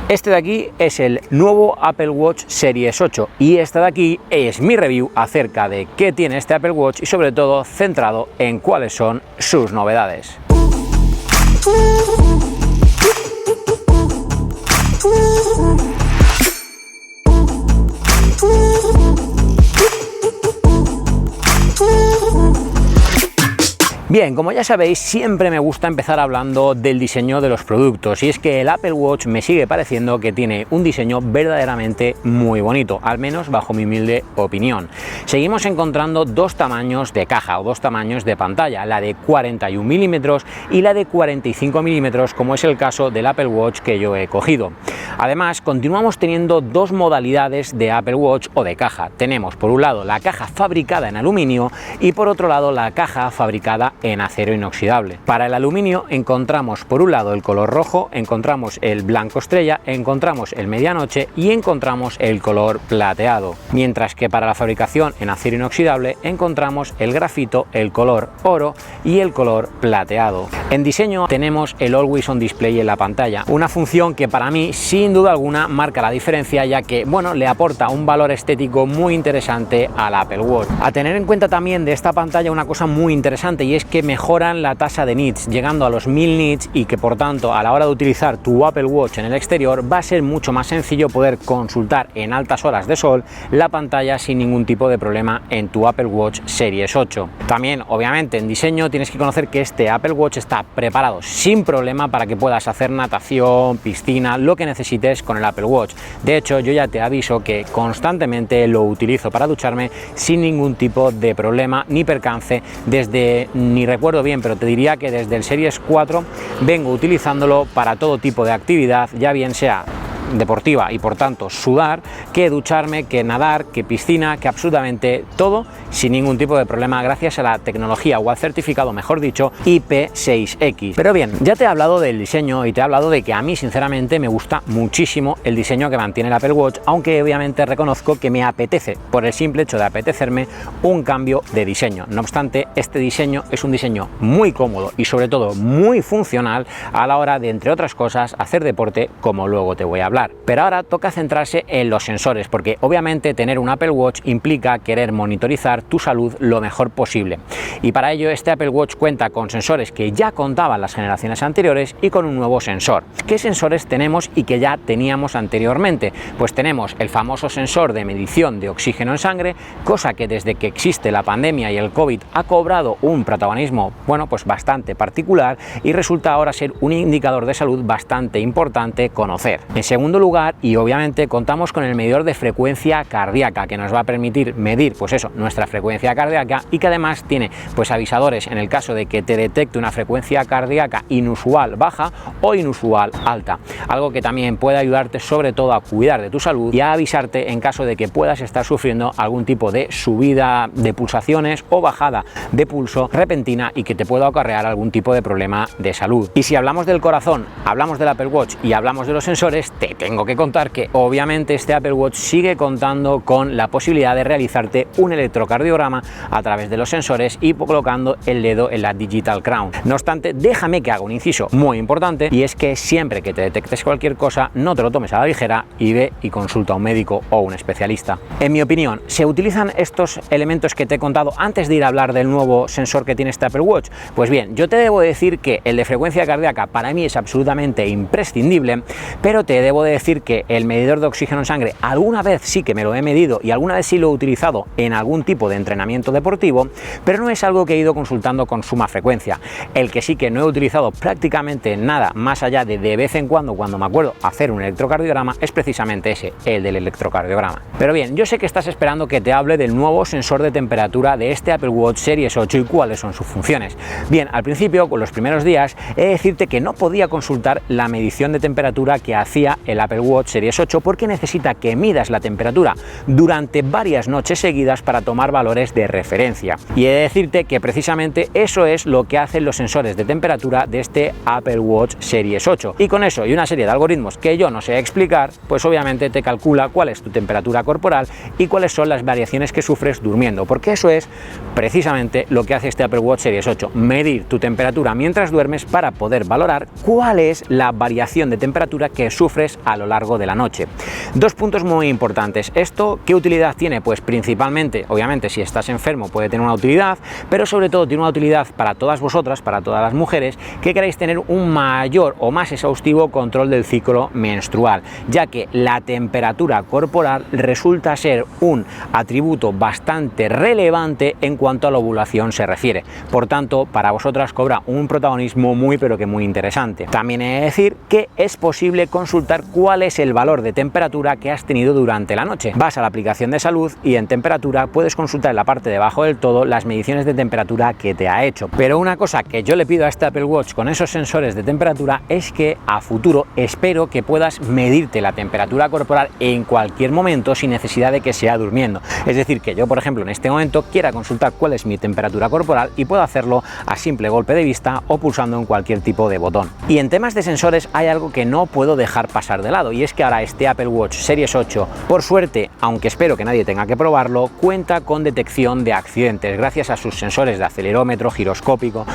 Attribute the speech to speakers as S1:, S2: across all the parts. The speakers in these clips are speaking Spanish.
S1: Este de aquí es el nuevo Apple Watch Series 8 y esta de aquí es mi review acerca de qué tiene este Apple Watch y sobre todo centrado en cuáles son sus novedades. Bien, como ya sabéis, siempre me gusta empezar hablando del diseño de los productos y es que el Apple Watch me sigue pareciendo que tiene un diseño verdaderamente muy bonito, al menos bajo mi humilde opinión. Seguimos encontrando dos tamaños de caja o dos tamaños de pantalla, la de 41 milímetros y la de 45 milímetros, como es el caso del Apple Watch que yo he cogido. Además, continuamos teniendo dos modalidades de Apple Watch o de caja. Tenemos por un lado la caja fabricada en aluminio y por otro lado la caja fabricada en acero inoxidable. Para el aluminio encontramos por un lado el color rojo, encontramos el blanco estrella, encontramos el medianoche y encontramos el color plateado. Mientras que para la fabricación en acero inoxidable encontramos el grafito, el color oro y el color plateado. En diseño tenemos el Always On Display en la pantalla, una función que para mí sin duda alguna marca la diferencia, ya que bueno, le aporta un valor estético muy interesante al Apple Watch. A tener en cuenta también de esta pantalla una cosa muy interesante y es que mejoran la tasa de nits, llegando a los 1000 nits y que por tanto a la hora de utilizar tu Apple Watch en el exterior va a ser mucho más sencillo poder consultar en altas horas de sol la pantalla sin ningún tipo de problema en tu Apple Watch Series 8. También obviamente en diseño tienes que conocer que este Apple Watch está preparado sin problema para que puedas hacer natación, piscina, lo que necesites con el Apple Watch. De hecho, yo ya te aviso que constantemente lo utilizo para ducharme sin ningún tipo de problema ni percance desde, ni recuerdo bien, pero te diría que desde el Series 4 vengo utilizándolo para todo tipo de actividad, ya bien sea deportiva y por tanto sudar, que ducharme, que nadar, que piscina, que absolutamente todo sin ningún tipo de problema gracias a la tecnología o al certificado, mejor dicho, IP6X. Pero bien, ya te he hablado del diseño y te he hablado de que a mí sinceramente me gusta muchísimo el diseño que mantiene el Apple Watch, aunque obviamente reconozco que me apetece, por el simple hecho de apetecerme, un cambio de diseño. No obstante, este diseño es un diseño muy cómodo y sobre todo muy funcional a la hora de, entre otras cosas, hacer deporte, como luego te voy a hablar. Pero ahora toca centrarse en los sensores, porque obviamente tener un Apple Watch implica querer monitorizar tu salud lo mejor posible. Y para ello este Apple Watch cuenta con sensores que ya contaban las generaciones anteriores y con un nuevo sensor. ¿Qué sensores tenemos y que ya teníamos anteriormente? Pues tenemos el famoso sensor de medición de oxígeno en sangre, cosa que desde que existe la pandemia y el COVID ha cobrado un protagonismo, bueno, pues bastante particular y resulta ahora ser un indicador de salud bastante importante conocer. En segundo lugar, y obviamente contamos con el medidor de frecuencia cardíaca que nos va a permitir medir pues eso, nuestra frecuencia cardíaca y que además tiene pues avisadores en el caso de que te detecte una frecuencia cardíaca inusual baja o inusual alta, algo que también puede ayudarte sobre todo a cuidar de tu salud y a avisarte en caso de que puedas estar sufriendo algún tipo de subida de pulsaciones o bajada de pulso repentina y que te pueda acarrear algún tipo de problema de salud. Y si hablamos del corazón, hablamos del Apple Watch y hablamos de los sensores, te tengo que contar que obviamente este Apple Watch sigue contando con la posibilidad de realizarte un electrocardiograma a través de los sensores y colocando el dedo en la Digital Crown. No obstante, déjame que haga un inciso muy importante y es que siempre que te detectes cualquier cosa no te lo tomes a la ligera y ve y consulta a un médico o un especialista. En mi opinión, ¿se utilizan estos elementos que te he contado antes de ir a hablar del nuevo sensor que tiene este Apple Watch? Pues bien, yo te debo decir que el de frecuencia cardíaca para mí es absolutamente imprescindible, pero te debo decir que el medidor de oxígeno en sangre alguna vez sí que me lo he medido y alguna vez sí lo he utilizado en algún tipo de entrenamiento deportivo, pero no es algo que he ido consultando con suma frecuencia. El que sí que no he utilizado prácticamente nada más allá de vez en cuando me acuerdo hacer un electrocardiograma es precisamente ese, el del electrocardiograma. Pero bien, yo sé que estás esperando que te hable del nuevo sensor de temperatura de este Apple Watch Series 8 y cuáles son sus funciones. Bien, al principio, con los primeros días, he de decirte que no podía consultar la medición de temperatura que hacía el Apple Watch Series 8 porque necesita que midas la temperatura durante varias noches seguidas para tomar valores de referencia. Y he de decirte que precisamente eso es lo que hacen los sensores de temperatura de este Apple Watch Series 8. Y con eso y una serie de algoritmos que yo no sé explicar, pues obviamente te calcula cuál es tu temperatura corporal y cuáles son las variaciones que sufres durmiendo, porque eso es precisamente lo que hace este Apple Watch Series 8, medir tu temperatura mientras duermes para poder valorar cuál es la variación de temperatura que sufres horas a lo largo de la noche. Dos puntos muy importantes. ¿Esto qué utilidad tiene? Pues principalmente, obviamente, si estás enfermo puede tener una utilidad, pero sobre todo tiene una utilidad para todas vosotras, para todas las mujeres que queráis tener un mayor o más exhaustivo control del ciclo menstrual, ya que la temperatura corporal resulta ser un atributo bastante relevante en cuanto a la ovulación se refiere. Por tanto, para vosotras cobra un protagonismo muy pero que muy interesante. También he de decir que es posible consultar cuál es el valor de temperatura que has tenido durante la noche. Vas a la aplicación de salud y en temperatura puedes consultar en la parte de abajo del todo las mediciones de temperatura que te ha hecho. Pero una cosa que yo le pido a este Apple Watch con esos sensores de temperatura es que a futuro espero que puedas medirte la temperatura corporal en cualquier momento sin necesidad de que sea durmiendo. Es decir, que yo, por ejemplo, en este momento quiera consultar cuál es mi temperatura corporal y puedo hacerlo a simple golpe de vista o pulsando en cualquier tipo de botón. Y en temas de sensores hay algo que no puedo dejar pasar de lado, y es que ahora este Apple Watch Series 8, por suerte, aunque espero que nadie tenga que probarlo, cuenta con detección de accidentes gracias a sus sensores de acelerómetro, giroscopio,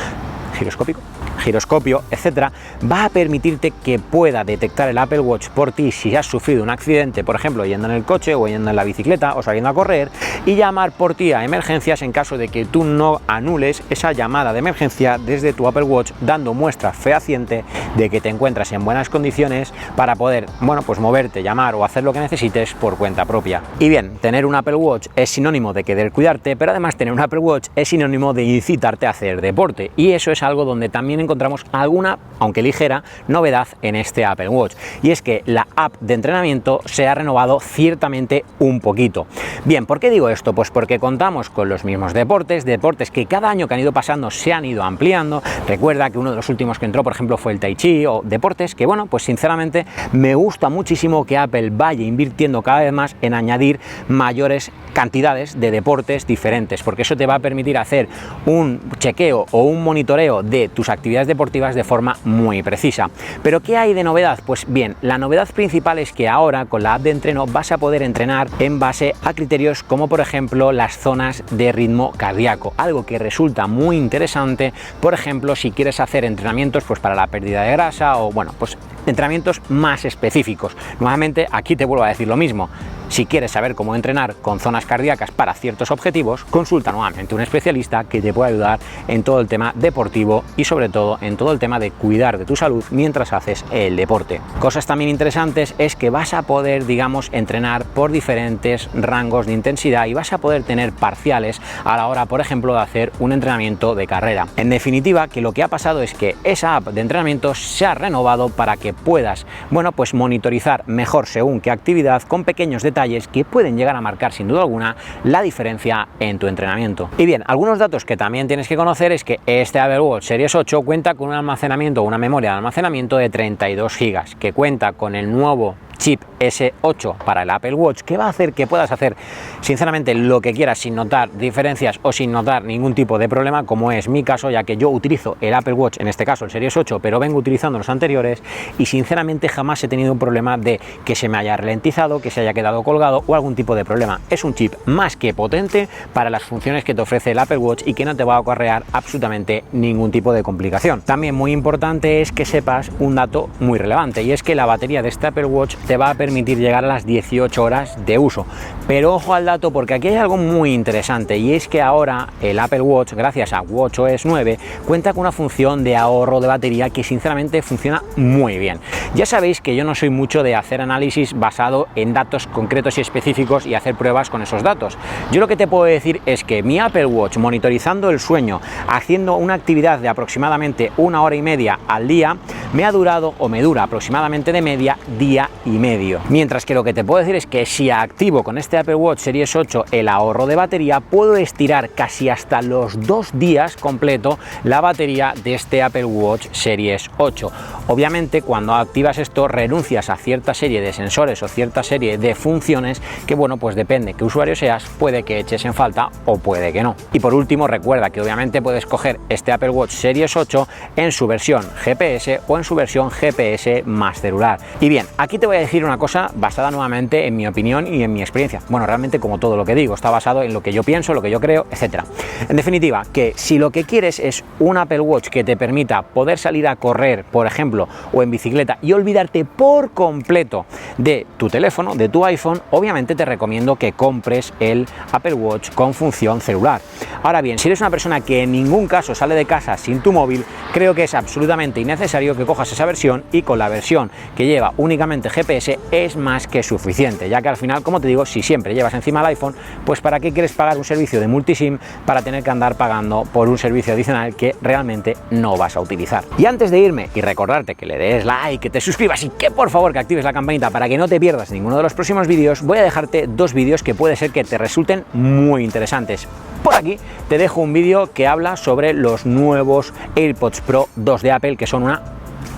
S1: etcétera. Va a permitirte que pueda detectar el Apple Watch por ti si has sufrido un accidente, por ejemplo yendo en el coche o yendo en la bicicleta o saliendo a correr, y llamar por ti a emergencias en caso de que tú no anules esa llamada de emergencia desde tu Apple Watch, dando muestra fehaciente de que te encuentras en buenas condiciones para poder, bueno, pues moverte, llamar o hacer lo que necesites por cuenta propia. Y bien, tener un Apple Watch es sinónimo de querer cuidarte, pero además tener un Apple Watch es sinónimo de incitarte a hacer deporte, y eso es algo donde también encontramos alguna, aunque ligera, novedad en este Apple Watch, y es que la app de entrenamiento se ha renovado ciertamente un poquito. Bien, ¿por qué digo esto? Pues porque contamos con los mismos deportes que cada año que han ido pasando se han ido ampliando. Recuerda que uno de los últimos que entró, por ejemplo, fue el Tai Chi, o deportes que, bueno, pues sinceramente me gusta muchísimo que Apple vaya invirtiendo cada vez más en añadir mayores cantidades de deportes diferentes, porque eso te va a permitir hacer un chequeo o un monitoreo de tus actividades deportivas de forma muy precisa. ¿Pero qué hay de novedad? Pues bien, la novedad principal es que ahora con la app de entreno vas a poder entrenar en base a criterios como, por ejemplo, las zonas de ritmo cardíaco, algo que resulta muy interesante, por ejemplo, si quieres hacer entrenamientos pues para la pérdida de grasa o, bueno, pues entrenamientos más específicos. Nuevamente, aquí te vuelvo a decir lo mismo. Si quieres saber cómo entrenar con zonas cardíacas para ciertos objetivos, consulta nuevamente a un especialista que te pueda ayudar en todo el tema deportivo y sobre todo en todo el tema de cuidar de tu salud mientras haces el deporte. Cosas también interesantes es que vas a poder, digamos, entrenar por diferentes rangos de intensidad y vas a poder tener parciales a la hora, por ejemplo, de hacer un entrenamiento de carrera. En definitiva, que lo que ha pasado es que esa app de entrenamiento se ha renovado para que puedas, bueno, pues monitorizar mejor según qué actividad, con pequeños detalles que pueden llegar a marcar sin duda alguna la diferencia en tu entrenamiento. Y bien, algunos datos que también tienes que conocer es que este Apple Watch Series 8 cuenta con un almacenamiento, una memoria de almacenamiento de 32 GB, que cuenta con el nuevo chip S8 para el Apple Watch, que va a hacer que puedas hacer sinceramente lo que quieras sin notar diferencias o sin notar ningún tipo de problema, como es mi caso, ya que yo utilizo el Apple Watch, en este caso el Series 8, pero vengo utilizando los anteriores y sinceramente jamás he tenido un problema de que se me haya ralentizado, que se haya quedado colgado o algún tipo de problema. Es un chip más que potente para las funciones que te ofrece el Apple Watch y que no te va a acarrear absolutamente ningún tipo de complicación. También muy importante es que sepas un dato muy relevante, y es que la batería de este Apple Watch te va a permitir llegar a las 18 horas de uso. Pero ojo al dato, porque aquí hay algo muy interesante, y es que ahora el Apple Watch, gracias a WatchOS 9, cuenta con una función de ahorro de batería que sinceramente funciona muy bien. Ya sabéis que yo no soy mucho de hacer análisis basado en datos concretos y específicos y hacer pruebas con esos datos. Yo lo que te puedo decir es que mi Apple Watch, monitorizando el sueño, haciendo una actividad de aproximadamente 1 hora y media al día, me ha durado o me dura aproximadamente de media día y medio. Mientras que lo que te puedo decir es que si activo con este Apple Watch Series 8 el ahorro de batería, puedo estirar casi hasta los 2 días completo la batería de este Apple Watch Series 8. Obviamente, cuando activas esto, renuncias a cierta serie de sensores o cierta serie de funciones que, bueno, pues depende qué usuario seas, puede que eches en falta o puede que no. Y por último, recuerda que obviamente puedes coger este Apple Watch Series 8 en su versión GPS o en su versión GPS más celular. Y bien, aquí te voy a decir una cosa basada nuevamente en mi opinión y en mi experiencia. Bueno, realmente como todo lo que digo, está basado en lo que yo pienso, lo que yo creo, etc. En definitiva, que si lo que quieres es un Apple Watch que te permita poder salir a correr, por ejemplo, o en bicicleta y olvidarte por completo de tu teléfono, de tu iPhone, obviamente te recomiendo que compres el Apple Watch con función celular. Ahora bien, si eres una persona que en ningún caso sale de casa sin tu móvil, creo que es absolutamente innecesario que cojas esa versión, y con la versión que lleva únicamente GPS es más que suficiente, ya que al final, como te digo, si siempre llevas encima el iPhone, pues ¿para qué quieres pagar un servicio de multisim para tener que andar pagando por un servicio adicional que realmente no vas a utilizar? Y antes de irme y recordarte que le des like, que te suscribas y que por favor que actives la campanita para que no te pierdas ninguno de los próximos vídeos, voy a dejarte dos vídeos que puede ser que te resulten muy interesantes. Por aquí te dejo un vídeo que habla sobre los nuevos AirPods Pro 2 de Apple, que son una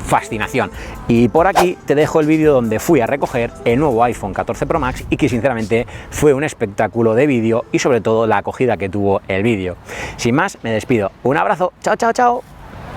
S1: fascinación, y por aquí te dejo el vídeo donde fui a recoger el nuevo iPhone 14 Pro Max y que sinceramente fue un espectáculo de vídeo y sobre todo la acogida que tuvo el vídeo. Sin más, me despido. Un abrazo, chao, chao, chao.